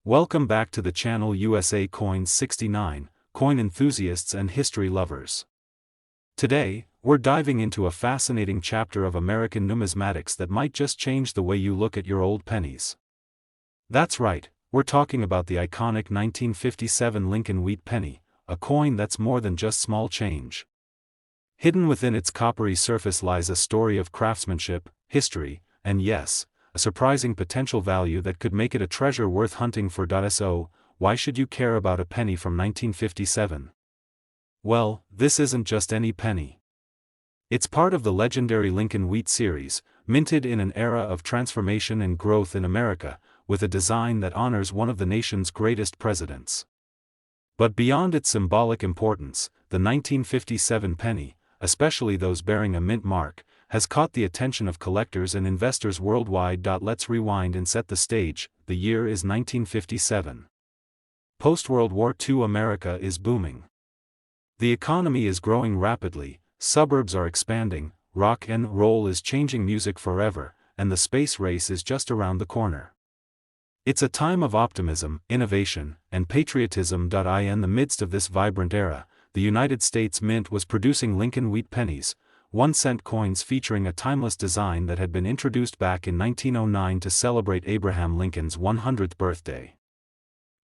Welcome back to the channel USA Coins 69, coin enthusiasts and history lovers. Today, we're diving into a fascinating chapter of American numismatics that might just change the way you look at your old pennies. That's right, we're talking about the iconic 1957 Lincoln Wheat penny, a coin that's more than just small change. Hidden within its coppery surface lies a story of craftsmanship, history, and yes, a surprising potential value that could make it a treasure worth hunting for. So, why should you care about a penny from 1957? Well, this isn't just any penny. It's part of the legendary Lincoln Wheat series, minted in an era of transformation and growth in America, with a design that honors one of the nation's greatest presidents. But beyond its symbolic importance, the 1957 penny, especially those bearing a mint mark, has caught the attention of collectors and investors worldwide. Let's rewind and set the stage. The year is 1957. Post-World War II America is booming. The economy is growing rapidly, suburbs are expanding, rock and roll is changing music forever, and the space race is just around the corner. It's a time of optimism, innovation, and patriotism. In the midst of this vibrant era, the United States Mint was producing Lincoln Wheat pennies, 1-cent coins featuring a timeless design that had been introduced back in 1909 to celebrate Abraham Lincoln's 100th birthday.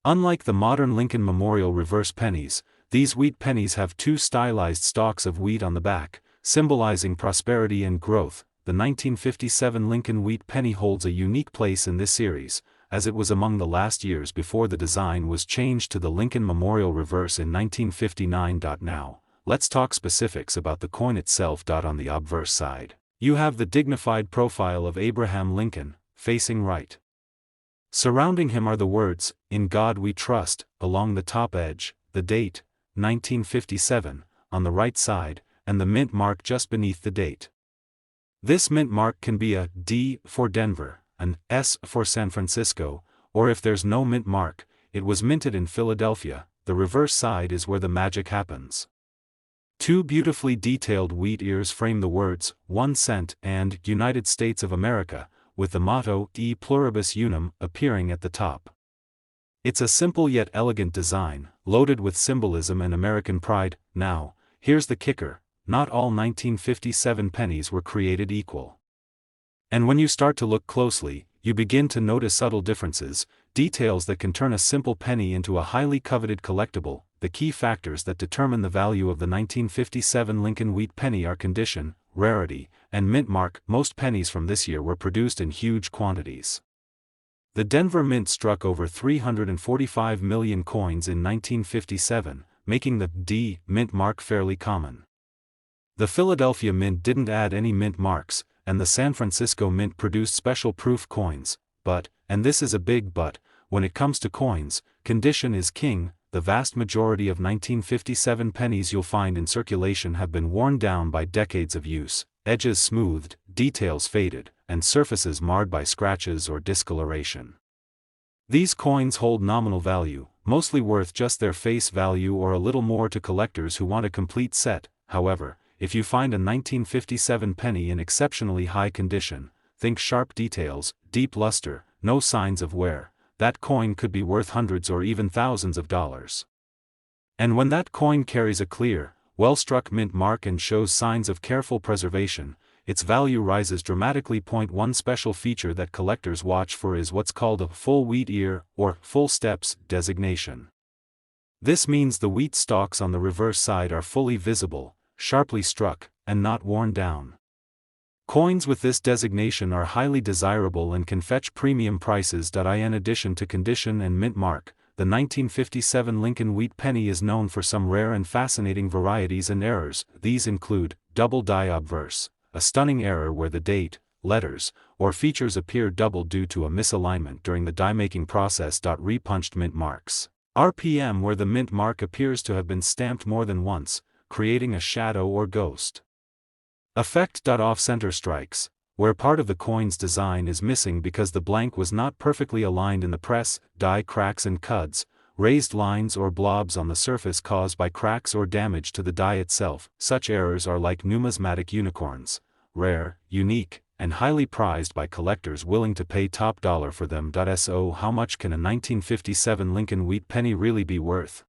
Unlike the modern Lincoln Memorial reverse pennies, these wheat pennies have two stylized stalks of wheat on the back, symbolizing prosperity and growth. The 1957 Lincoln Wheat penny holds a unique place in this series, as it was among the last years before the design was changed to the Lincoln Memorial reverse in 1959. Now, let's talk specifics about the coin itself. On the obverse side, you have the dignified profile of Abraham Lincoln, facing right. Surrounding him are the words, "In God We Trust," along the top edge, the date, 1957, on the right side, and the mint mark just beneath the date. This mint mark can be a D for Denver, an S for San Francisco, or if there's no mint mark, it was minted in Philadelphia. The reverse side is where the magic happens. Two beautifully detailed wheat ears frame the words, 1 cent and United States of America, with the motto, E pluribus unum, appearing at the top. It's a simple yet elegant design, loaded with symbolism and American pride. Now, here's the kicker, not all 1957 pennies were created equal. And when you start to look closely, you begin to notice subtle differences, details that can turn a simple penny into a highly coveted collectible. The key factors that determine the value of the 1957 Lincoln Wheat penny are condition, rarity, and mint mark. Most pennies from this year were produced in huge quantities. The Denver Mint struck over 345 million coins in 1957, making the D mint mark fairly common. The Philadelphia Mint didn't add any mint marks, and the San Francisco Mint produced special proof coins, but, and this is a big but, when it comes to coins, condition is king. The vast majority of 1957 pennies you'll find in circulation have been worn down by decades of use, edges smoothed, details faded, and surfaces marred by scratches or discoloration. These coins hold nominal value, mostly worth just their face value or a little more to collectors who want a complete set. However, if you find a 1957 penny in exceptionally high condition, think sharp details, deep luster, no signs of wear, that coin could be worth hundreds or even thousands of dollars. And when that coin carries a clear, well-struck mint mark and shows signs of careful preservation, its value rises dramatically. One special feature that collectors watch for is what's called a full wheat ear, or full steps, designation. This means the wheat stalks on the reverse side are fully visible, sharply struck, and not worn down. Coins with this designation are highly desirable and can fetch premium prices. In addition to condition and mint mark, the 1957 Lincoln Wheat penny is known for some rare and fascinating varieties and errors. These include double die obverse, a stunning error where the date, letters, or features appear double due to a misalignment during the die-making process. Repunched mint marks, RPM, where the mint mark appears to have been stamped more than once, creating a shadow or ghost effect. Off-center strikes, where part of the coin's design is missing because the blank was not perfectly aligned in the press. Die cracks and cuds, raised lines or blobs on the surface caused by cracks or damage to the die itself. Such errors are like numismatic unicorns, rare, unique, and highly prized by collectors willing to pay top dollar for them. So how much can a 1957 Lincoln wheat penny really be worth?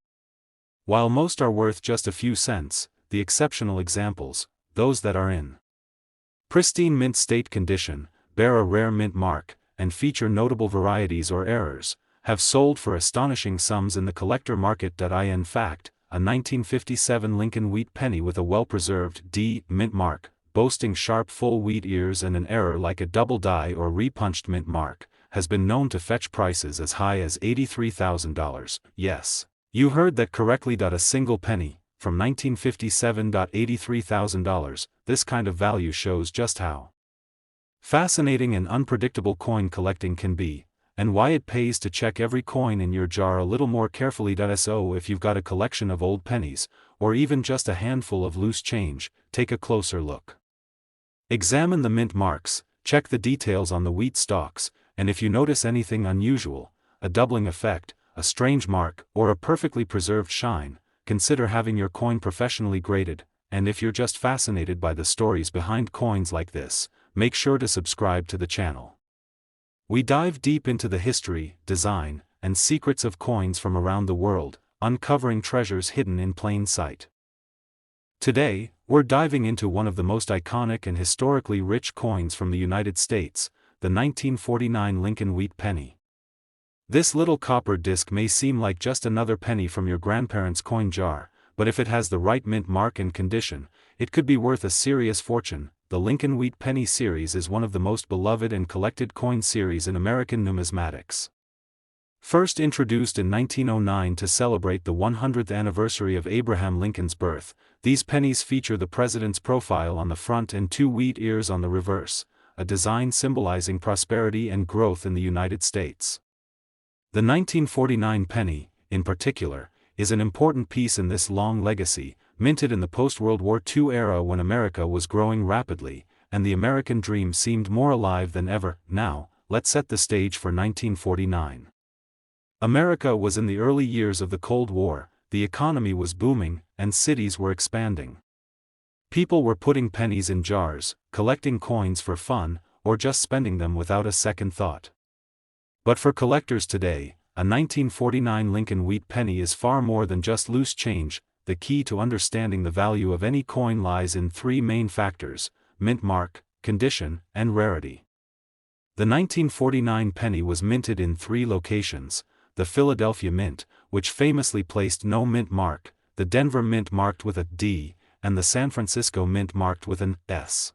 While most are worth just a few cents, the exceptional examples, those that are in pristine mint state condition, bear a rare mint mark, and feature notable varieties or errors, have sold for astonishing sums in the collector market. In fact, a 1957 Lincoln wheat penny with a well-preserved D mint mark, boasting sharp full wheat ears and an error like a double die or repunched mint mark, has been known to fetch prices as high as $83,000. Yes, you heard that correctly. A single penny, from 1957, $83,000, this kind of value shows just how fascinating and unpredictable coin collecting can be, and why it pays to check every coin in your jar a little more carefully. So if you've got a collection of old pennies, or even just a handful of loose change, take a closer look. Examine the mint marks, check the details on the wheat stalks, and if you notice anything unusual, a doubling effect, a strange mark, or a perfectly preserved shine, consider having your coin professionally graded. And if you're just fascinated by the stories behind coins like this, make sure to subscribe to the channel. We dive deep into the history, design, and secrets of coins from around the world, uncovering treasures hidden in plain sight. Today, we're diving into one of the most iconic and historically rich coins from the United States, the 1949 Lincoln wheat penny. This little copper disc may seem like just another penny from your grandparents' coin jar, but if it has the right mint mark and condition, it could be worth a serious fortune. The Lincoln wheat penny series is one of the most beloved and collected coin series in American numismatics. First introduced in 1909 to celebrate the 100th anniversary of Abraham Lincoln's birth, these pennies feature the president's profile on the front and two wheat ears on the reverse, a design symbolizing prosperity and growth in the United States. The 1949 penny, in particular, is an important piece in this long legacy, minted in the post-World War II era when America was growing rapidly, and the American dream seemed more alive than ever. Now, let's set the stage for 1949. America was in the early years of the Cold War, the economy was booming, and cities were expanding. People were putting pennies in jars, collecting coins for fun, or just spending them without a second thought. But for collectors today, a 1949 Lincoln wheat penny is far more than just loose change. The key to understanding the value of any coin lies in three main factors: mint mark, condition, and rarity. The 1949 penny was minted in three locations: the Philadelphia Mint, which famously placed no mint mark, the Denver Mint marked with a D, and the San Francisco Mint marked with an S.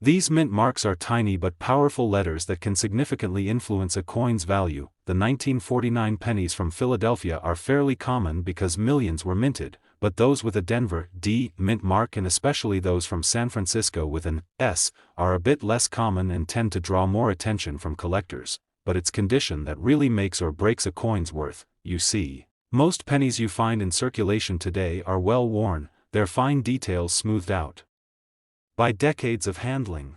These mint marks are tiny but powerful letters that can significantly influence a coin's value. The 1949 pennies from Philadelphia are fairly common because millions were minted, but those with a Denver D mint mark, and especially those from San Francisco with an S, are a bit less common and tend to draw more attention from collectors. But it's condition that really makes or breaks a coin's worth. You see, most pennies you find in circulation today are well worn, their fine details smoothed out by decades of handling.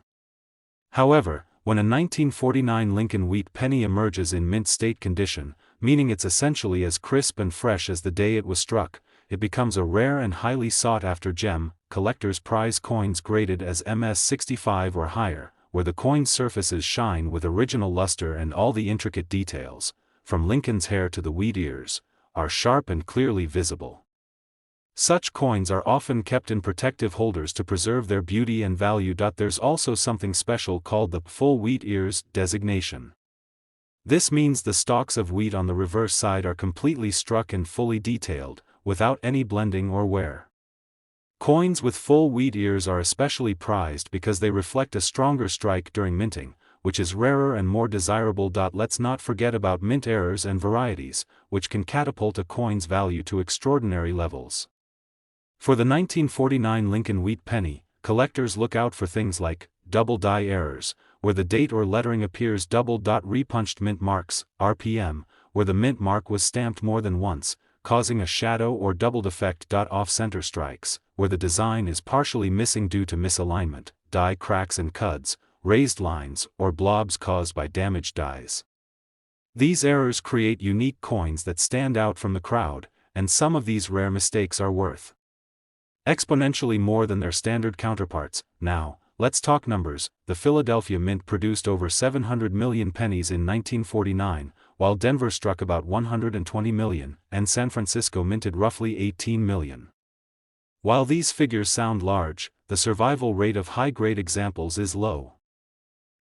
However, when a 1949 Lincoln wheat penny emerges in mint state condition, meaning it's essentially as crisp and fresh as the day it was struck, it becomes a rare and highly sought-after gem. Collectors prize coins graded as MS-65 or higher, where the coin's surfaces shine with original luster and all the intricate details, from Lincoln's hair to the wheat ears, are sharp and clearly visible. Such coins are often kept in protective holders to preserve their beauty and value. There's also something special called the full wheat ears designation. This means the stalks of wheat on the reverse side are completely struck and fully detailed, without any blending or wear. Coins with full wheat ears are especially prized because they reflect a stronger strike during minting, which is rarer and more desirable. Let's not forget about mint errors and varieties, which can catapult a coin's value to extraordinary levels. For the 1949 Lincoln wheat penny, collectors look out for things like double die errors, where the date or lettering appears double. Repunched mint marks, RPM, where the mint mark was stamped more than once, causing a shadow or doubled effect. Off-center strikes, where the design is partially missing due to misalignment, die cracks and cuds, raised lines, or blobs caused by damaged dies. These errors create unique coins that stand out from the crowd, and some of these rare mistakes are worth exponentially more than their standard counterparts. Now, let's talk numbers. The Philadelphia Mint produced over 700 million pennies in 1949, while Denver struck about 120 million, and San Francisco minted roughly 18 million. While these figures sound large, the survival rate of high-grade examples is low.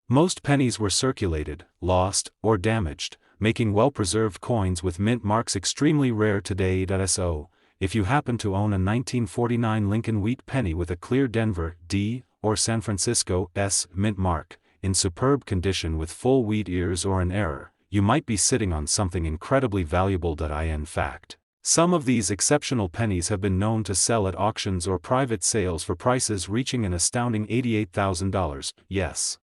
Most pennies were circulated, lost, or damaged, making well-preserved coins with mint marks extremely rare today. So, if you happen to own a 1949 Lincoln wheat penny with a clear Denver D or San Francisco S mint mark, in superb condition with full wheat ears or an error, you might be sitting on something incredibly valuable. In fact, some of these exceptional pennies have been known to sell at auctions or private sales for prices reaching an astounding $88,000. Yes,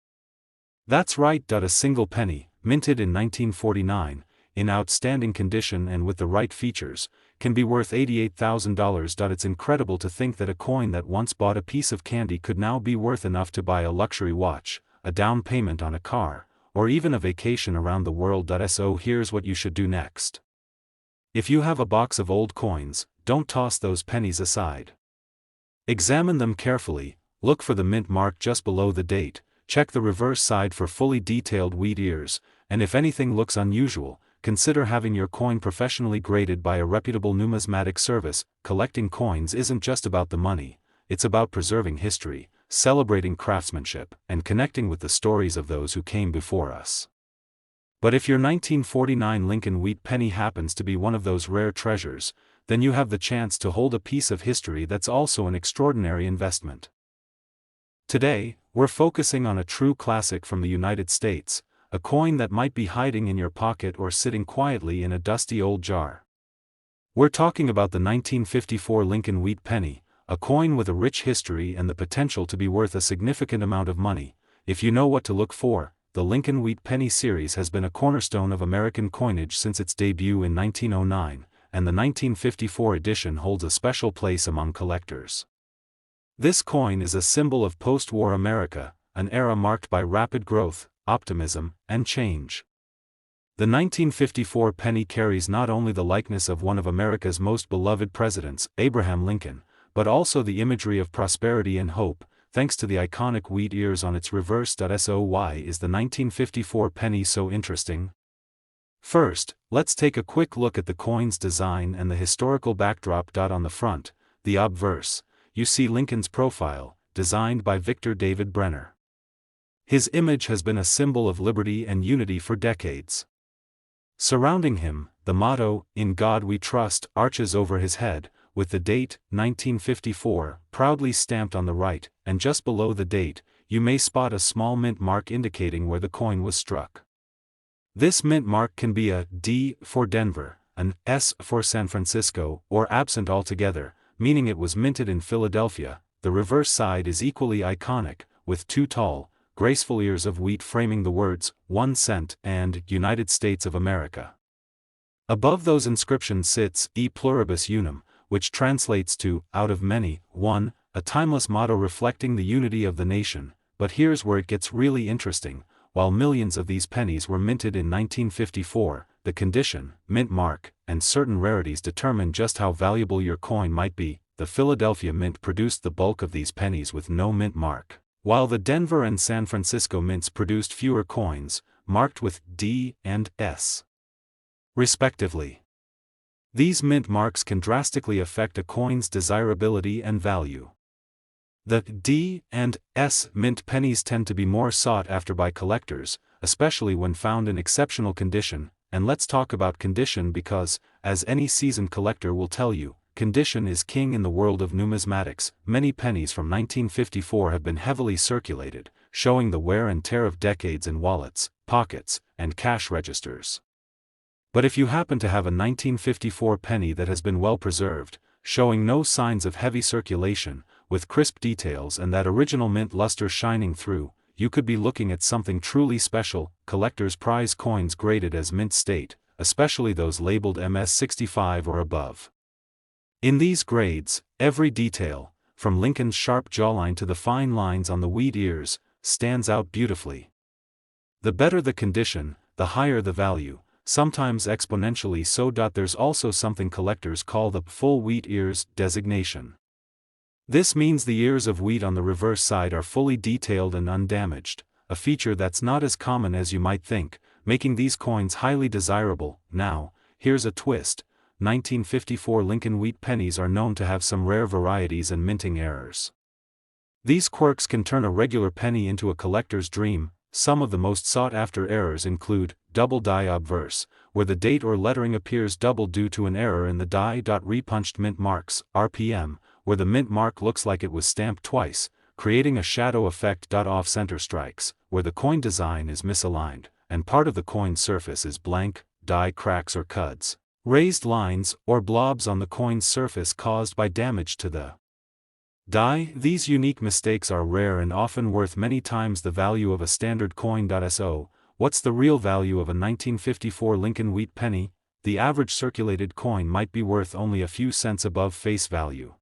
that's right. A single penny, minted in 1949, in outstanding condition and with the right features, can be worth $88,000. It's incredible to think that a coin that once bought a piece of candy could now be worth enough to buy a luxury watch, a down payment on a car, or even a vacation around the world. So here's what you should do next. If you have a box of old coins, don't toss those pennies aside. Examine them carefully, look for the mint mark just below the date, check the reverse side for fully detailed wheat ears, and if anything looks unusual, consider having your coin professionally graded by a reputable numismatic service. Collecting coins isn't just about the money, it's about preserving history, celebrating craftsmanship, and connecting with the stories of those who came before us. But if your 1949 Lincoln wheat penny happens to be one of those rare treasures, then you have the chance to hold a piece of history that's also an extraordinary investment. Today, we're focusing on a true classic from the United States, a coin that might be hiding in your pocket or sitting quietly in a dusty old jar. We're talking about the 1954 Lincoln wheat penny, a coin with a rich history and the potential to be worth a significant amount of money. If you know what to look for, the Lincoln wheat penny series has been a cornerstone of American coinage since its debut in 1909, and the 1954 edition holds a special place among collectors. This coin is a symbol of post-war America, an era marked by rapid growth, optimism, and change. The 1954 penny carries not only the likeness of one of America's most beloved presidents, Abraham Lincoln, but also the imagery of prosperity and hope, thanks to the iconic wheat ears on its reverse. So why is the 1954 penny so interesting? First, let's take a quick look at the coin's design and the historical backdrop. On the front, the obverse, you see Lincoln's profile, designed by Victor David Brenner. His image has been a symbol of liberty and unity for decades. Surrounding him, the motto, "In God We Trust," arches over his head, with the date, 1954, proudly stamped on the right, and just below the date, you may spot a small mint mark indicating where the coin was struck. This mint mark can be a D for Denver, an S for San Francisco, or absent altogether, meaning it was minted in Philadelphia. The reverse side is equally iconic, with two tall, graceful ears of wheat framing the words, 1 cent, and United States of America. Above those inscriptions sits E pluribus unum, which translates to, out of many, one, a timeless motto reflecting the unity of the nation. But here's where it gets really interesting. While millions of these pennies were minted in 1954, the condition, mint mark, and certain rarities determine just how valuable your coin might be. The Philadelphia Mint produced the bulk of these pennies with no mint mark, while the Denver and San Francisco mints produced fewer coins, marked with D and S, respectively. These mint marks can drastically affect a coin's desirability and value. The D and S mint pennies tend to be more sought after by collectors, especially when found in exceptional condition. And let's talk about condition because, as any seasoned collector will tell you, condition is king in the world of numismatics. Many pennies from 1954 have been heavily circulated, showing the wear and tear of decades in wallets, pockets, and cash registers. But if you happen to have a 1954 penny that has been well preserved, showing no signs of heavy circulation, with crisp details and that original mint luster shining through, you could be looking at something truly special. Collectors prize coins graded as mint state, especially those labeled MS-65 or above. In these grades, every detail, from Lincoln's sharp jawline to the fine lines on the wheat ears, stands out beautifully. The better the condition, the higher the value, sometimes exponentially so. There's also something collectors call the full wheat ears designation. This means the ears of wheat on the reverse side are fully detailed and undamaged, a feature that's not as common as you might think, making these coins highly desirable. Now, here's a twist. 1954 Lincoln wheat pennies are known to have some rare varieties and minting errors. These quirks can turn a regular penny into a collector's dream. Some of the most sought-after errors include double die obverse, where the date or lettering appears double due to an error in the die. Repunched mint marks, RPM, where the mint mark looks like it was stamped twice, creating a shadow effect. Off-center strikes, where the coin design is misaligned, and part of the coin's surface is blank, die cracks or cuds. Raised lines, or blobs on the coin's surface caused by damage to the die. These unique mistakes are rare and often worth many times the value of a standard coin. So, what's the real value of a 1954 Lincoln wheat penny? The average circulated coin might be worth only a few cents above face value.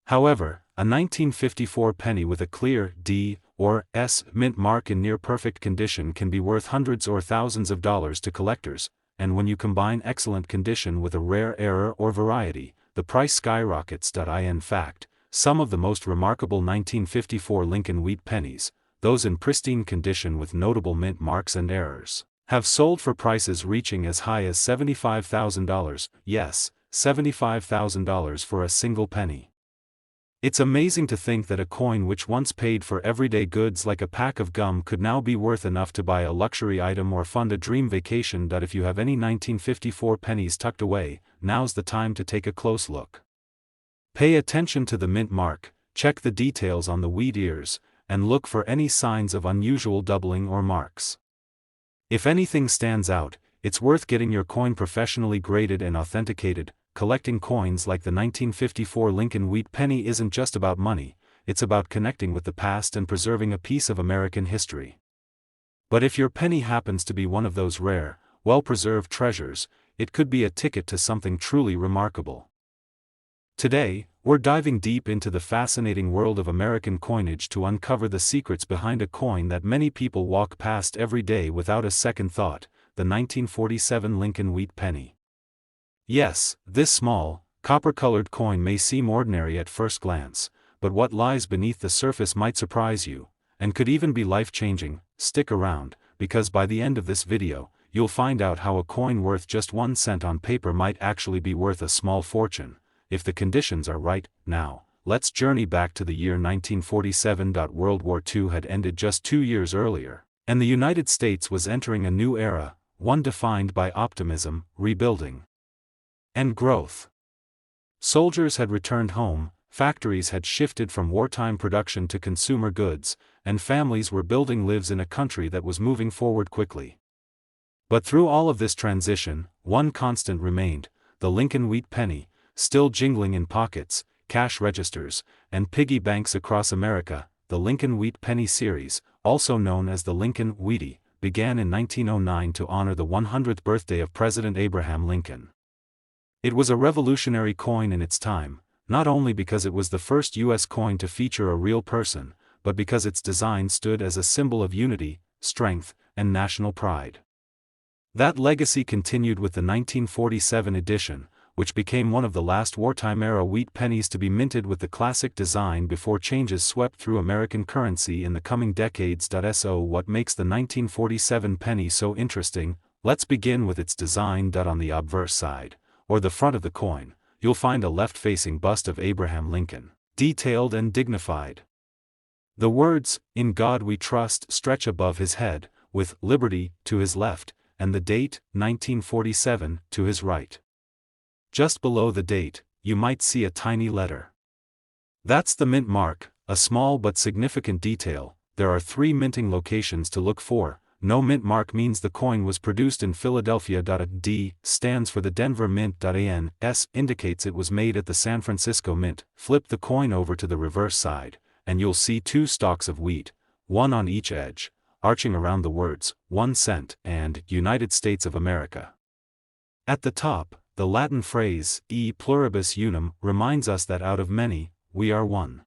However, a 1954 penny with a clear D or S mint mark in near-perfect condition can be worth hundreds or thousands of dollars to collectors, and when you combine excellent condition with a rare error or variety, the price skyrockets. In fact, some of the most remarkable 1954 Lincoln wheat pennies, those in pristine condition with notable mint marks and errors, have sold for prices reaching as high as $75,000, yes, $75,000 for a single penny. It's amazing to think that a coin which once paid for everyday goods like a pack of gum could now be worth enough to buy a luxury item or fund a dream vacation. If you have any 1954 pennies tucked away, now's the time to take a close look. Pay attention to the mint mark, check the details on the wheat ears, and look for any signs of unusual doubling or marks. If anything stands out, it's worth getting your coin professionally graded and authenticated. Collecting coins like the 1954 Lincoln wheat penny isn't just about money, it's about connecting with the past and preserving a piece of American history. But if your penny happens to be one of those rare, well-preserved treasures, it could be a ticket to something truly remarkable. Today, we're diving deep into the fascinating world of American coinage to uncover the secrets behind a coin that many people walk past every day without a second thought, the 1947 Lincoln wheat penny. Yes, this small, copper-colored coin may seem ordinary at first glance, but what lies beneath the surface might surprise you, and could even be life-changing. Stick around, because by the end of this video, you'll find out how a coin worth just 1 cent on paper might actually be worth a small fortune, if the conditions are right. Now, let's journey back to the year 1947. World War II had ended just 2 years earlier, and the United States was entering a new era, one defined by optimism, rebuilding, and growth. Soldiers had returned home, factories had shifted from wartime production to consumer goods, and families were building lives in a country that was moving forward quickly. But through all of this transition, one constant remained: the Lincoln wheat penny, still jingling in pockets, cash registers, and piggy banks across America. The Lincoln wheat penny series, also known as the Lincoln Wheatie, began in 1909 to honor the 100th birthday of President Abraham Lincoln. It was a revolutionary coin in its time, not only because it was the first U.S. coin to feature a real person, but because its design stood as a symbol of unity, strength, and national pride. That legacy continued with the 1947 edition, which became one of the last wartime-era wheat pennies to be minted with the classic design before changes swept through American currency in the coming decades. So what makes the 1947 penny so interesting? Let's begin with its design. On the obverse side, or the front of the coin, you'll find a left-facing bust of Abraham Lincoln, detailed and dignified. The words, "In God We Trust," stretch above his head, with "Liberty" to his left, and the date, 1947, to his right. Just below the date, you might see a tiny letter. That's the mint mark, a small but significant detail. There are 3 minting locations to look for. No mint mark means the coin was produced in Philadelphia. A D stands for the Denver Mint. An S indicates it was made at the San Francisco Mint. Flip the coin over to the reverse side, and you'll see 2 stalks of wheat, one on each edge, arching around the words, 1 cent, and United States of America. At the top, the Latin phrase, E pluribus unum, reminds us that out of many, we are one.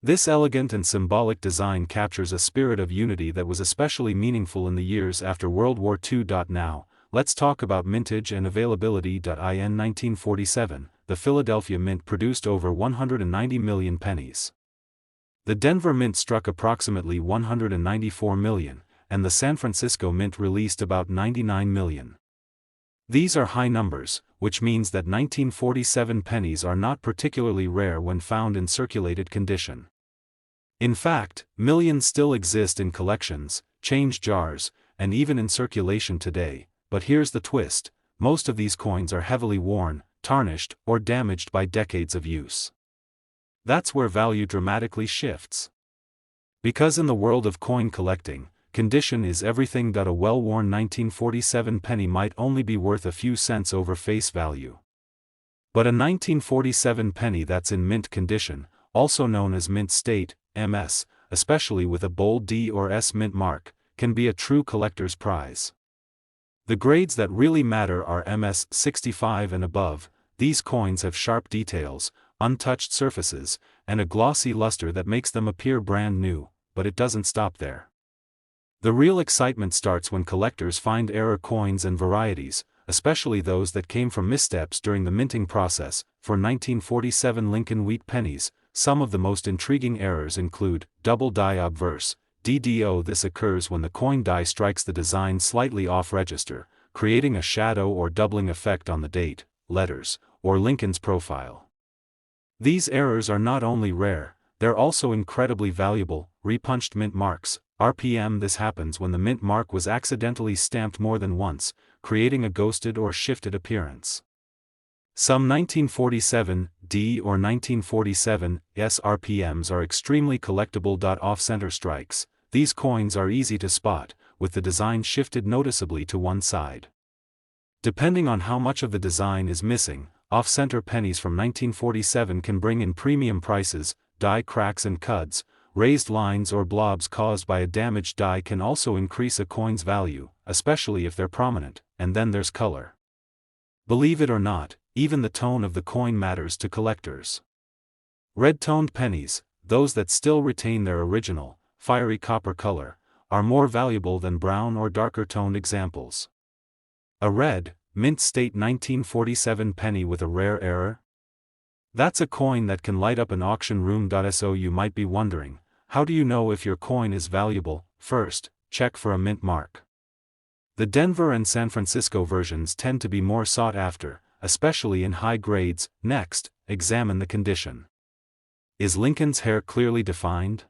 This elegant and symbolic design captures a spirit of unity that was especially meaningful in the years after World War II. Now, let's talk about mintage and availability. In 1947, the Philadelphia Mint produced over 190 million pennies. The Denver Mint struck approximately 194 million, and the San Francisco Mint released about 99 million. These are high numbers, which means that 1947 pennies are not particularly rare when found in circulated condition. In fact, millions still exist in collections, change jars, and even in circulation today, but here's the twist: most of these coins are heavily worn, tarnished, or damaged by decades of use. That's where value dramatically shifts. Because in the world of coin collecting, condition is everything. A well-worn 1947 penny might only be worth a few cents over face value. But a 1947 penny that's in mint condition, also known as mint state, MS, especially with a bold D or S mint mark, can be a true collector's prize. The grades that really matter are MS 65 and above. These coins have sharp details, untouched surfaces, and a glossy luster that makes them appear brand new, but it doesn't stop there. The real excitement starts when collectors find error coins and varieties, especially those that came from missteps during the minting process. For 1947 Lincoln wheat pennies, some of the most intriguing errors include double die obverse, DDO. This occurs when the coin die strikes the design slightly off register, creating a shadow or doubling effect on the date, letters, or Lincoln's profile. These errors are not only rare, they're also incredibly valuable. Repunched mint marks, RPM. This happens when the mint mark was accidentally stamped more than once, creating a ghosted or shifted appearance. Some 1947 D or 1947 S RPMs are extremely collectible. Off-center strikes. These coins are easy to spot, with the design shifted noticeably to one side. Depending on how much of the design is missing, off-center pennies from 1947 can bring in premium prices. Die cracks and cuds, raised lines or blobs caused by a damaged die can also increase a coin's value, especially if they're prominent. And then there's color. Believe it or not, even the tone of the coin matters to collectors. Red-toned pennies, those that still retain their original, fiery copper color, are more valuable than brown or darker-toned examples. A red, mint state 1947 penny with a rare error? That's a coin that can light up an auction room. So you might be wondering, how do you know if your coin is valuable? First, check for a mint mark. The Denver and San Francisco versions tend to be more sought after, especially in high grades. Next, examine the condition. Is Lincoln's hair clearly defined?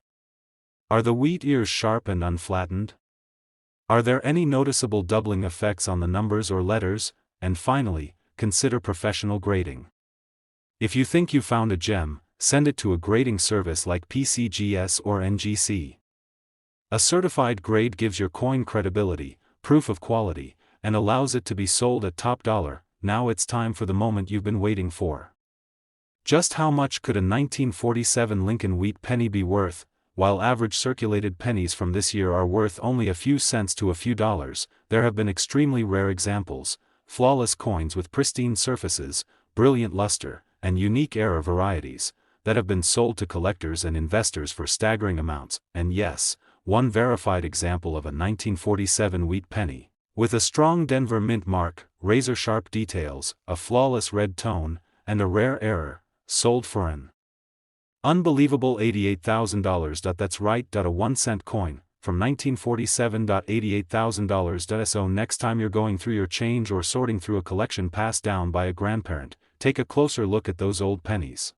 Are the wheat ears sharp and unflattened? Are there any noticeable doubling effects on the numbers or letters? And finally, consider professional grading. If you think you found a gem, send it to a grading service like PCGS or NGC. A certified grade gives your coin credibility, proof of quality, and allows it to be sold at top dollar. Now it's time for the moment you've been waiting for. Just how much could a 1947 Lincoln wheat penny be worth? While average circulated pennies from this year are worth only a few cents to a few dollars, there have been extremely rare examples, flawless coins with pristine surfaces, brilliant luster, and unique error varieties, that have been sold to collectors and investors for staggering amounts. And yes, one verified example of a 1947 wheat penny, with a strong Denver mint mark, razor-sharp details, a flawless red tone, and a rare error, sold for an unbelievable $88,000. That's right. A 1-cent coin, from 1947. $88,000. So next time you're going through your change or sorting through a collection passed down by a grandparent, take a closer look at those old pennies.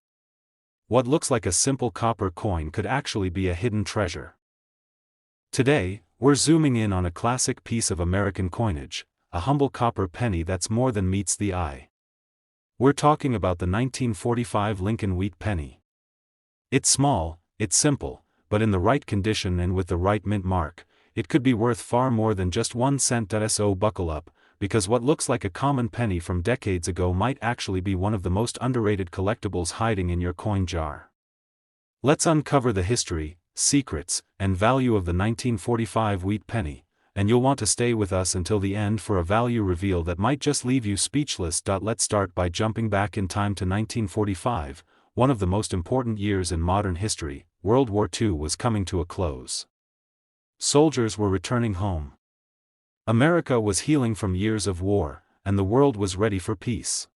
What looks like a simple copper coin could actually be a hidden treasure. Today, we're zooming in on a classic piece of American coinage, a humble copper penny that's more than meets the eye. We're talking about the 1945 Lincoln wheat penny. It's small, it's simple, but in the right condition and with the right mint mark, it could be worth far more than just 1 cent. So buckle up, because what looks like a common penny from decades ago might actually be one of the most underrated collectibles hiding in your coin jar. Let's uncover the history, secrets, and value of the 1945 wheat penny, and you'll want to stay with us until the end for a value reveal that might just leave you speechless. Let's start by jumping back in time to 1945, one of the most important years in modern history. World War II was coming to a close. Soldiers were returning home. America was healing from years of war, and the world was ready for peace.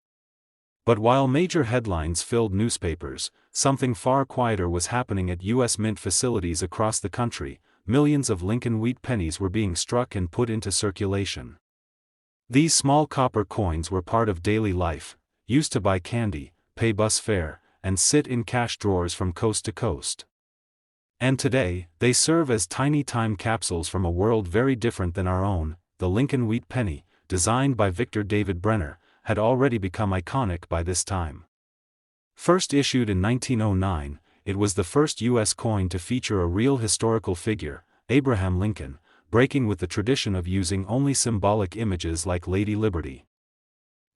But while major headlines filled newspapers, something far quieter was happening at U.S. Mint facilities across the country. Millions of Lincoln wheat pennies were being struck and put into circulation. These small copper coins were part of daily life, used to buy candy, pay bus fare, and sit in cash drawers from coast to coast. And today, they serve as tiny time capsules from a world very different than our own. The Lincoln wheat penny, designed by Victor David Brenner, had already become iconic by this time. First issued in 1909, it was the first U.S. coin to feature a real historical figure, Abraham Lincoln, breaking with the tradition of using only symbolic images like Lady Liberty.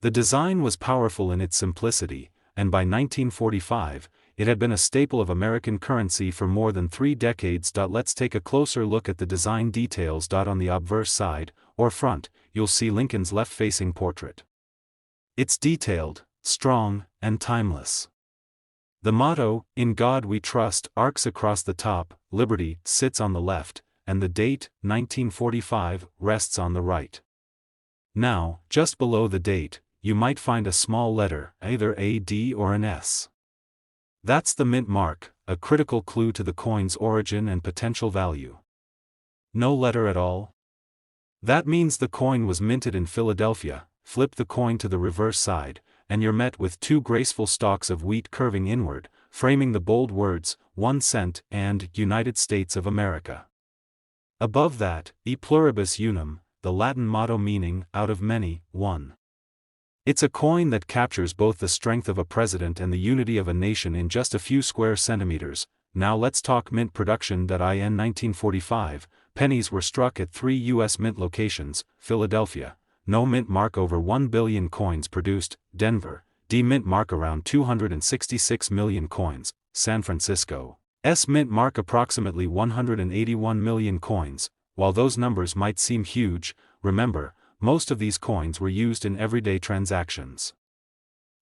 The design was powerful in its simplicity, and by 1945, it had been a staple of American currency for more than 3 decades. Let's take a closer look at the design details. On the obverse side, or front, you'll see Lincoln's left-facing portrait. It's detailed, strong, and timeless. The motto, "In God We Trust," arcs across the top, Liberty sits on the left, and the date, 1945, rests on the right. Now, just below the date, you might find a small letter, either a D or an S. That's the mint mark, a critical clue to the coin's origin and potential value. No letter at all? That means the coin was minted in Philadelphia. Flip the coin to the reverse side, and you're met with 2 graceful stalks of wheat curving inward, framing the bold words, 1 cent and United States of America. Above that, E pluribus unum, the Latin motto meaning, out of many, one. It's a coin that captures both the strength of a president and the unity of a nation in just a few square centimeters. Now let's talk mint production. In 1945, pennies were struck at 3 U.S. mint locations: Philadelphia, no mint mark over 1 billion coins produced; Denver, D mint mark around 266 million coins; San Francisco, S mint mark approximately 181 million coins. While those numbers might seem huge, remember, most of these coins were used in everyday transactions.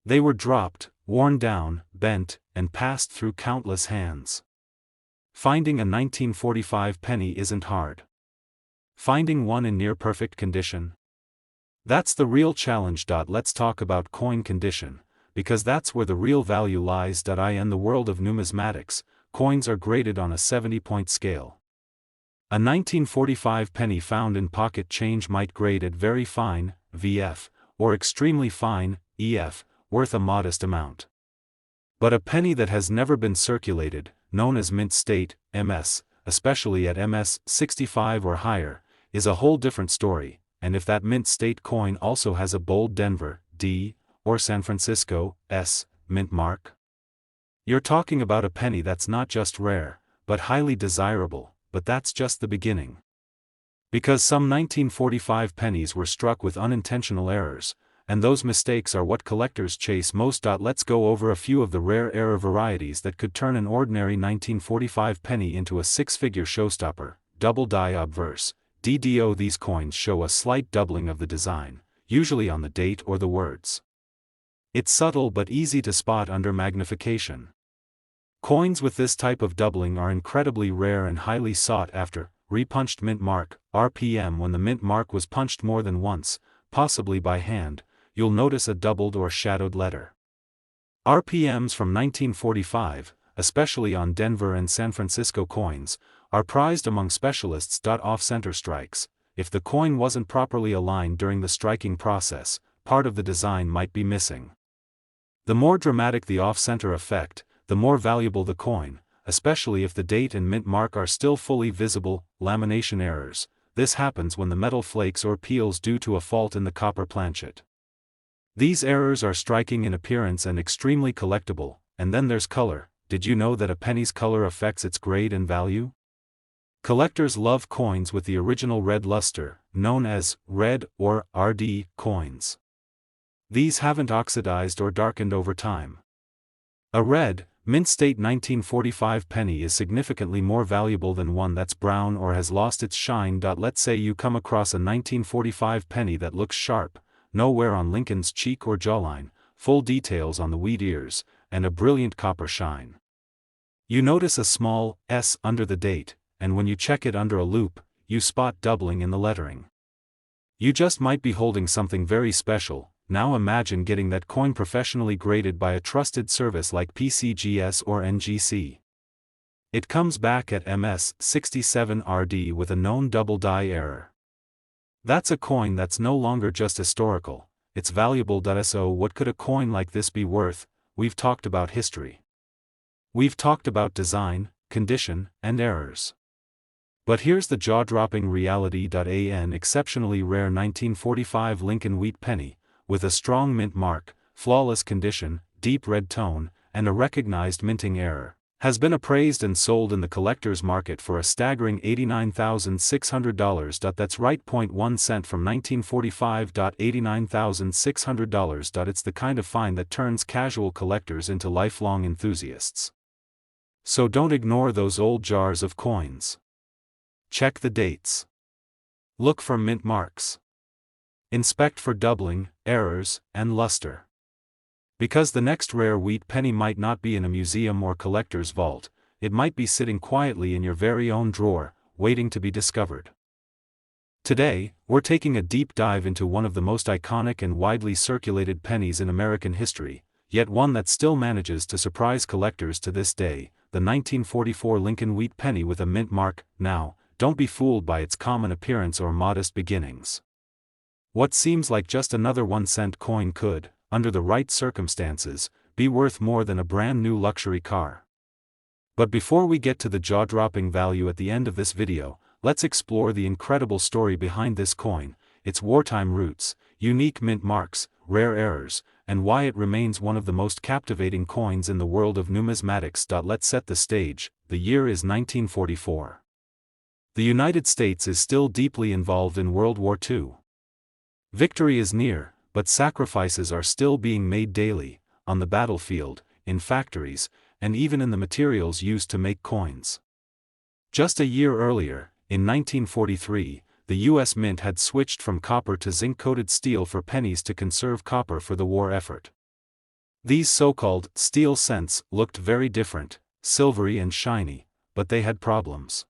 They were dropped, worn down, bent, and passed through countless hands. Finding a 1945 penny isn't hard. Finding one in near-perfect condition? That's the real challenge. Let's talk about coin condition, because that's where the real value lies. In the world of numismatics, coins are graded on a 70-point scale. A 1945 penny found in pocket change might grade at very fine, VF, or extremely fine, EF, worth a modest amount. But a penny that has never been circulated, known as mint state, MS, especially at MS 65 or higher, is a whole different story. And if that mint state coin also has a bold Denver, D, or San Francisco, S, mint mark, you're talking about a penny that's not just rare, but highly desirable. But that's just the beginning. Because some 1945 pennies were struck with unintentional errors, and those mistakes are what collectors chase most. Let's go over a few of the rare error varieties that could turn an ordinary 1945 penny into a 6-figure showstopper. Double die obverse, DDO. These coins show a slight doubling of the design, usually on the date or the words. It's subtle but easy to spot under magnification. Coins with this type of doubling are incredibly rare and highly sought after. Repunched mint mark, RPM. When the mint mark was punched more than once, possibly by hand, you'll notice a doubled or shadowed letter. RPMs from 1945, especially on Denver and San Francisco coins, are prized among specialists. Off-center strikes. If the coin wasn't properly aligned during the striking process, part of the design might be missing. The more dramatic the off-center effect, the more valuable the coin, especially if the date and mint mark are still fully visible. Lamination errors. This happens when the metal flakes or peels due to a fault in the copper planchet. These errors are striking in appearance and extremely collectible. And then there's color. Did you know that a penny's color affects its grade and value? Collectors love coins with the original red luster, known as red or RD coins. These haven't oxidized or darkened over time. A red, mint state 1945 penny is significantly more valuable than one that's brown or has lost its shine. Let's say you come across a 1945 penny that looks sharp, no wear on Lincoln's cheek or jawline, full details on the wheat ears, and a brilliant copper shine. You notice a small S under the date, and when you check it under a loop, you spot doubling in the lettering. You just might be holding something very special, now imagine getting that coin professionally graded by a trusted service like PCGS or NGC. It comes back at MS67RD with a known double die error. That's a coin that's no longer just historical, it's valuable. So what could a coin like this be worth? We've talked about history. We've talked about design, condition, and errors. But here's the jaw-dropping reality. An exceptionally rare 1945 Lincoln wheat penny, with a strong mint mark, flawless condition, deep red tone, and a recognized minting error, has been appraised and sold in the collector's market for a staggering $89,600. That's right, 0.1 cent from 1945. $89,600. It's the kind of find that turns casual collectors into lifelong enthusiasts. So don't ignore those old jars of coins. Check the dates. Look for mint marks. Inspect for doubling, errors, and luster. Because the next rare wheat penny might not be in a museum or collector's vault, it might be sitting quietly in your very own drawer, waiting to be discovered. Today, we're taking a deep dive into one of the most iconic and widely circulated pennies in American history, yet one that still manages to surprise collectors to this day, the 1944 Lincoln wheat penny with a mint mark. Now, don't be fooled by its common appearance or modest beginnings. What seems like just another 1-cent coin could, under the right circumstances, be worth more than a brand new luxury car. But before we get to the jaw-dropping value at the end of this video, let's explore the incredible story behind this coin, its wartime roots, unique mint marks, rare errors, and why it remains one of the most captivating coins in the world of numismatics. Let's set the stage. The year is 1944. The United States is still deeply involved in World War II. Victory is near, but sacrifices are still being made daily, on the battlefield, in factories, and even in the materials used to make coins. Just a year earlier, in 1943, the U.S. Mint had switched from copper to zinc-coated steel for pennies to conserve copper for the war effort. These so-called steel cents looked very different, silvery and shiny, but they had problems.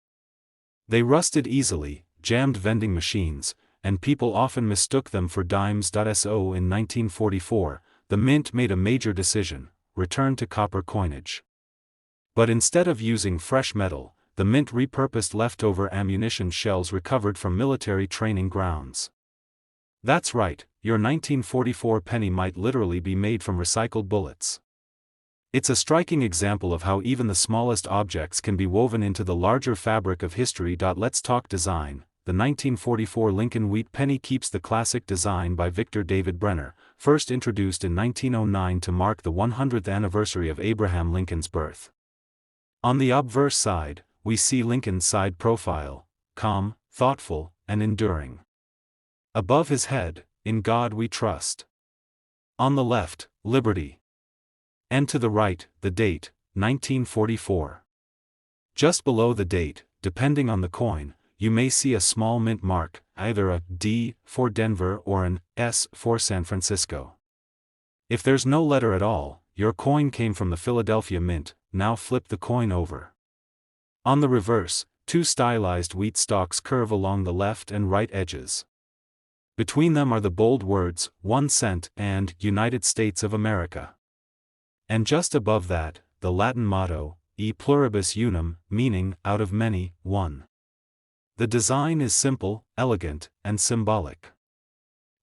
They rusted easily, jammed vending machines, and people often mistook them for dimes. So in 1944, the Mint made a major decision: return to copper coinage. But instead of using fresh metal, the Mint repurposed leftover ammunition shells recovered from military training grounds. That's right, your 1944 penny might literally be made from recycled bullets. It's a striking example of how even the smallest objects can be woven into the larger fabric of history. Let's talk design. The 1944 Lincoln wheat penny keeps the classic design by Victor David Brenner, first introduced in 1909 to mark the 100th anniversary of Abraham Lincoln's birth. On the obverse side, we see Lincoln's side profile, calm, thoughtful, and enduring. Above his head, "In God We Trust." On the left, liberty. And to the right, the date, 1944. Just below the date, depending on the coin, you may see a small mint mark, either a D for Denver or an S for San Francisco. If there's no letter at all, your coin came from the Philadelphia Mint. Now flip the coin over. On the reverse, two stylized wheat stalks curve along the left and right edges. Between them are the bold words, 1 cent and United States of America. And just above that, the Latin motto, E pluribus unum, meaning, out of many, one. The design is simple, elegant, and symbolic.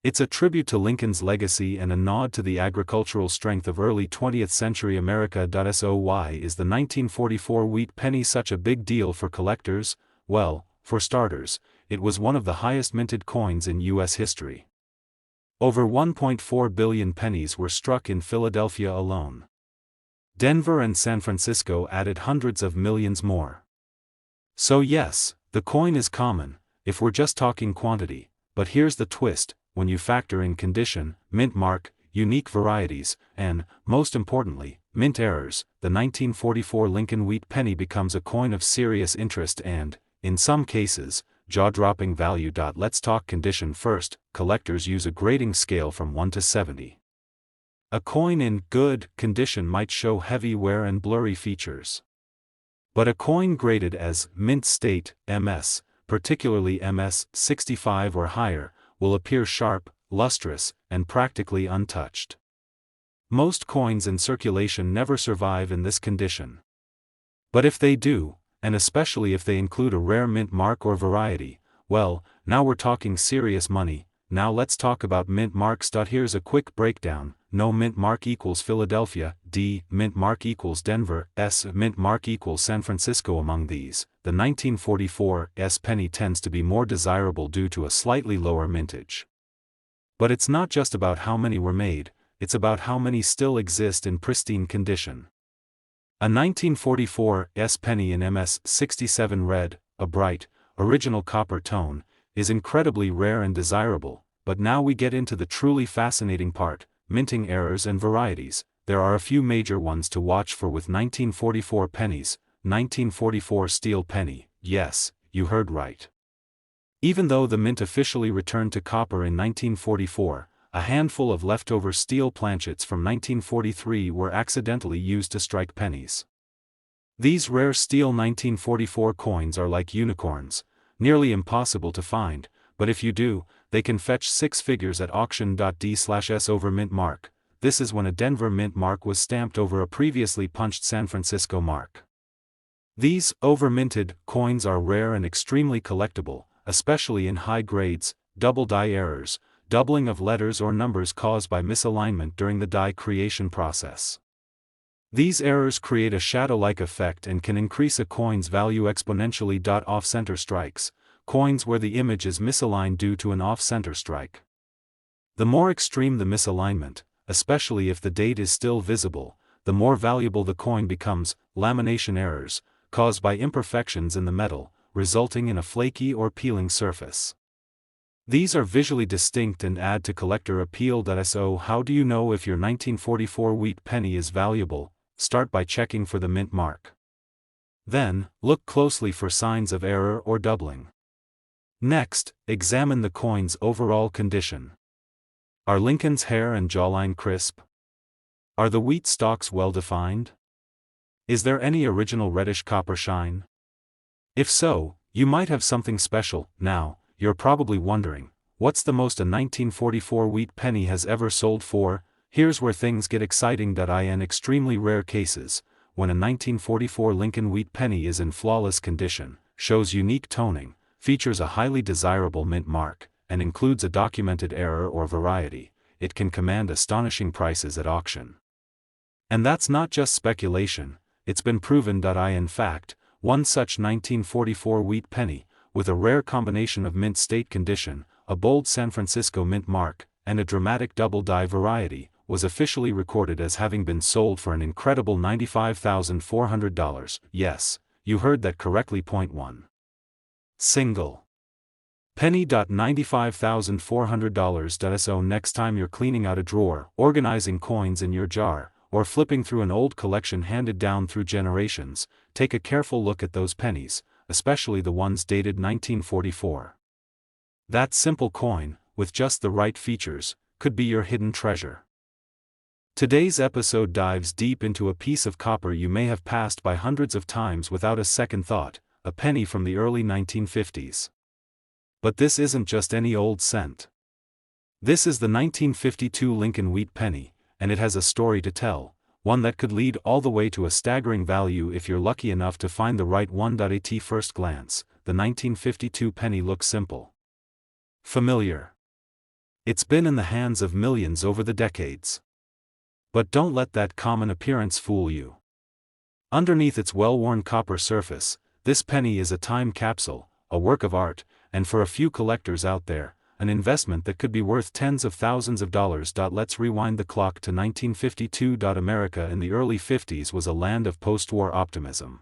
It's a tribute to Lincoln's legacy and a nod to the agricultural strength of early 20th century America. So why is the 1944 wheat penny such a big deal for collectors? Well, for starters, it was one of the highest minted coins in U.S. history. Over 1.4 billion pennies were struck in Philadelphia alone. Denver and San Francisco added hundreds of millions more. So yes, the coin is common, if we're just talking quantity, but here's the twist: when you factor in condition, mint mark, unique varieties, and, most importantly, mint errors, the 1944 Lincoln wheat penny becomes a coin of serious interest and, in some cases, jaw-dropping value. Let's talk condition first. Collectors use a grading scale from 1 to 70. A coin in good condition might show heavy wear and blurry features. But a coin graded as mint state, MS, particularly MS 65 or higher, will appear sharp, lustrous, and practically untouched. Most coins in circulation never survive in this condition. But if they do, and especially if they include a rare mint mark or variety, well, now we're talking serious money. Now let's talk about mint marks. Here's a quick breakdown. No mint mark equals Philadelphia. D. Mint mark equals Denver. S. Mint mark equals San Francisco. Among these, the 1944 S penny tends to be more desirable due to a slightly lower mintage. But it's not just about how many were made, it's about how many still exist in pristine condition. A 1944 S penny in MS 67 red, a bright, original copper tone, is incredibly rare and desirable. But now we get into the truly fascinating part: minting errors and varieties. There are a few major ones to watch for with 1944 pennies. 1944 steel penny, yes, you heard right. Even though the mint officially returned to copper in 1944, a handful of leftover steel planchets from 1943 were accidentally used to strike pennies. These rare steel 1944 coins are like unicorns, nearly impossible to find, but if you do, they can fetch six figures at auction.d/s over mint mark. This is when a Denver mint mark was stamped over a previously punched San Francisco mark. These over-minted coins are rare and extremely collectible, especially in high grades. Double die errors, doubling of letters or numbers caused by misalignment during the die creation process. These errors create a shadow-like effect and can increase a coin's value exponentially. Off-center strikes, coins where the image is misaligned due to an off-center strike. The more extreme the misalignment, especially if the date is still visible, the more valuable the coin becomes. Lamination errors, caused by imperfections in the metal, resulting in a flaky or peeling surface. These are visually distinct and add to collector appeal. So how do you know if your 1944 wheat penny is valuable? Start by checking for the mint mark. Then, look closely for signs of error or doubling. Next, examine the coin's overall condition. Are Lincoln's hair and jawline crisp? Are the wheat stalks well defined? Is there any original reddish copper shine? If so, you might have something special. Now, you're probably wondering, what's the most a 1944 wheat penny has ever sold for? Here's where things get exciting. In extremely rare cases, when a 1944 Lincoln wheat penny is in flawless condition, shows unique toning, features a highly desirable mint mark, and includes a documented error or variety, it can command astonishing prices at auction. And that's not just speculation, it's been proven. In fact, one such 1944 wheat penny, with a rare combination of mint state condition, a bold San Francisco mint mark, and a dramatic double die variety, was officially recorded as having been sold for an incredible $95,400. Yes, you heard that correctly. Point 1. Single penny. $95,400. So next time you're cleaning out a drawer, organizing coins in your jar, or flipping through an old collection handed down through generations, take a careful look at those pennies, especially the ones dated 1944. That simple coin, with just the right features, could be your hidden treasure. Today's episode dives deep into a piece of copper you may have passed by hundreds of times without a second thought, a penny from the early 1950s. But this isn't just any old cent. This is the 1952 Lincoln wheat penny, and it has a story to tell, one that could lead all the way to a staggering value if you're lucky enough to find the right one. At first glance, the 1952 penny looks simple. Familiar. It's been in the hands of millions over the decades. But don't let that common appearance fool you. Underneath its well-worn copper surface, this penny is a time capsule, a work of art, and for a few collectors out there, an investment that could be worth tens of thousands of dollars. Let's rewind the clock to 1952. America in the early 50s was a land of post-war optimism.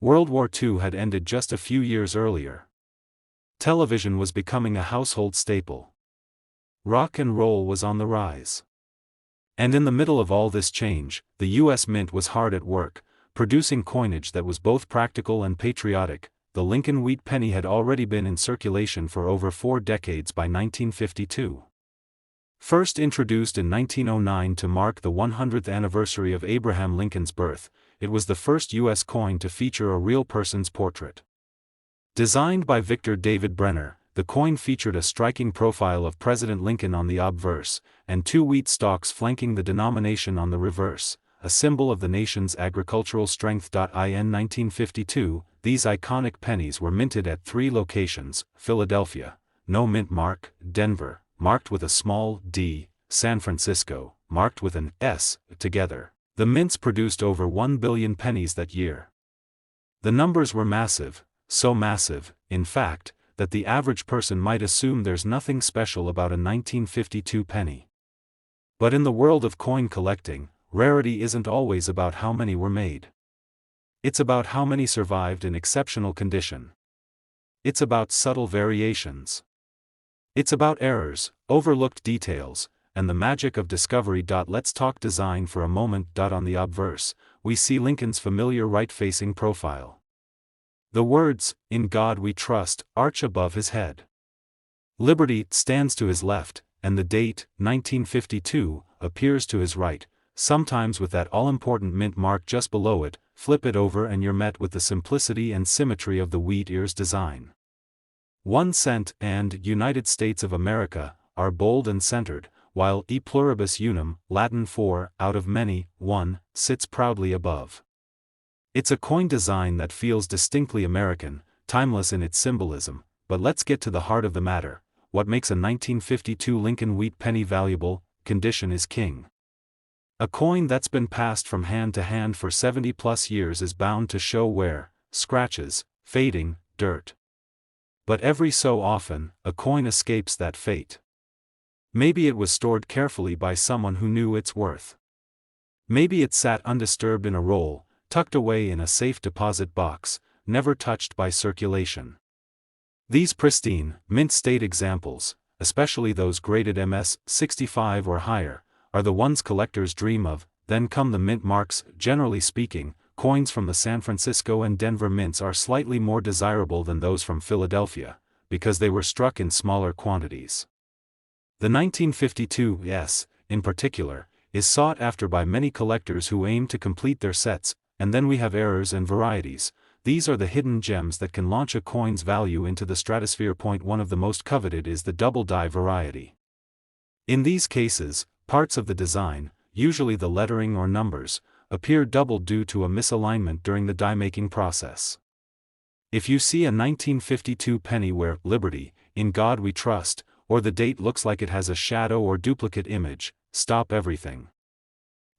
World War II had ended just a few years earlier. Television was becoming a household staple. Rock and roll was on the rise. And in the middle of all this change, the U.S. Mint was hard at work, producing coinage that was both practical and patriotic. The Lincoln wheat penny had already been in circulation for over 4 decades by 1952. First introduced in 1909 to mark the 100th anniversary of Abraham Lincoln's birth, it was the first U.S. coin to feature a real person's portrait. Designed by Victor David Brenner, The coin featured a striking profile of President Lincoln on the obverse, and 2 wheat stalks flanking the denomination on the reverse, a symbol of the nation's agricultural strength. In 1952, these iconic pennies were minted at 3 locations: Philadelphia, no mint mark; Denver, marked with a small d; San Francisco, marked with an S. Together, the mints produced over 1 billion pennies that year. The numbers were massive, so massive, in fact, that the average person might assume there's nothing special about a 1952 penny. But in the world of coin collecting, rarity isn't always about how many were made. It's about how many survived in exceptional condition. It's about subtle variations. It's about errors, overlooked details, and the magic of discovery. Let's talk design for a moment. On the obverse, we see Lincoln's familiar right-facing profile. The words, "In God We Trust," arch above his head. Liberty stands to his left, and the date, 1952, appears to his right, sometimes with that all-important mint mark just below it. Flip it over and you're met with the simplicity and symmetry of the wheat ears design. 1 cent and United States of America are bold and centered, while E pluribus unum, Latin for out of many, one, sits proudly above. It's a coin design that feels distinctly American, timeless in its symbolism. But let's get to the heart of the matter. What makes a 1952 Lincoln wheat penny valuable? Condition is king. A coin that's been passed from hand to hand for 70+ years is bound to show wear, scratches, fading, dirt. But every so often, a coin escapes that fate. Maybe it was stored carefully by someone who knew its worth. Maybe it sat undisturbed in a roll, tucked away in a safe deposit box, never touched by circulation. These pristine, mint-state examples, especially those graded MS 65 or higher, are the ones collectors dream of. Then come the mint marks. Generally speaking, coins from the San Francisco and Denver mints are slightly more desirable than those from Philadelphia, because they were struck in smaller quantities. The 1952 S, in particular, is sought after by many collectors who aim to complete their sets. And then we have errors and varieties. These are the hidden gems that can launch a coin's value into the stratosphere. One of the most coveted is the double die variety. In these cases, parts of the design, usually the lettering or numbers, appear doubled due to a misalignment during the die-making process. If you see a 1952 penny where "Liberty, in God We Trust," or the date looks like it has a shadow or duplicate image, stop everything.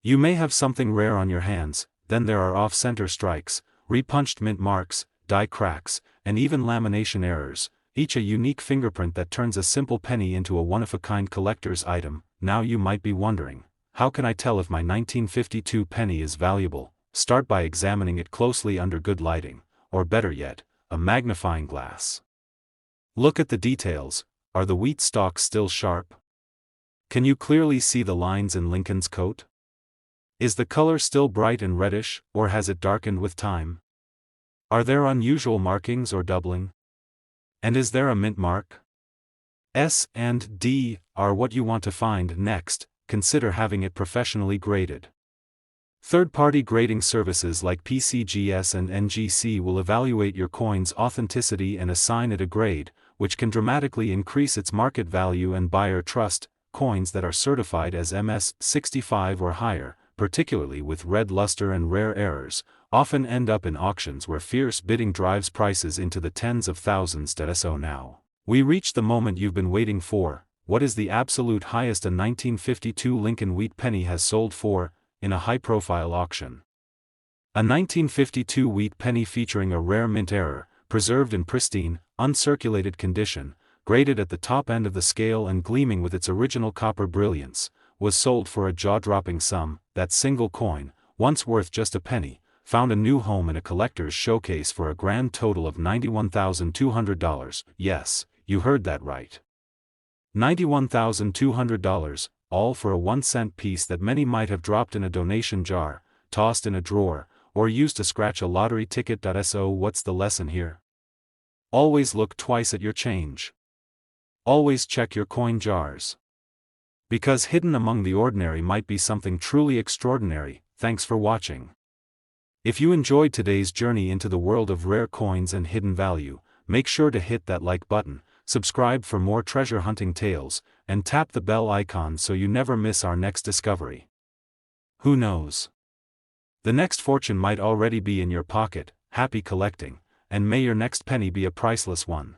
You may have something rare on your hands. Then there are off-center strikes, repunched mint marks, die cracks, and even lamination errors, each a unique fingerprint that turns a simple penny into a one-of-a-kind collector's item. Now you might be wondering, how can I tell if my 1952 penny is valuable? Start by examining it closely under good lighting, or better yet, a magnifying glass. Look at the details. Are the wheat stalks still sharp? Can you clearly see the lines in Lincoln's coat? Is the color still bright and reddish, or has it darkened with time? Are there unusual markings or doubling? And is there a mint mark? S and D are what you want to find next. Consider having it professionally graded. Third-party grading services like PCGS and NGC will evaluate your coin's authenticity and assign it a grade, which can dramatically increase its market value and buyer trust. Coins that are certified as MS 65 or higher, particularly with red luster and rare errors, often end up in auctions where fierce bidding drives prices into the tens of thousands. So now, we reach the moment you've been waiting for. What is the absolute highest a 1952 Lincoln wheat penny has sold for, in a high-profile auction? A 1952 wheat penny featuring a rare mint error, preserved in pristine, uncirculated condition, graded at the top end of the scale and gleaming with its original copper brilliance, was sold for a jaw-dropping sum. That single coin, once worth just a penny, found a new home in a collector's showcase for a grand total of $91,200. Yes, you heard that right. $91,200, all for a 1-cent piece that many might have dropped in a donation jar, tossed in a drawer, or used to scratch a lottery ticket. So what's the lesson here? Always look twice at your change. Always check your coin jars. Because hidden among the ordinary might be something truly extraordinary. Thanks for watching. If you enjoyed today's journey into the world of rare coins and hidden value, make sure to hit that like button, subscribe for more treasure hunting tales, and tap the bell icon so you never miss our next discovery. Who knows? The next fortune might already be in your pocket. Happy collecting, and may your next penny be a priceless one.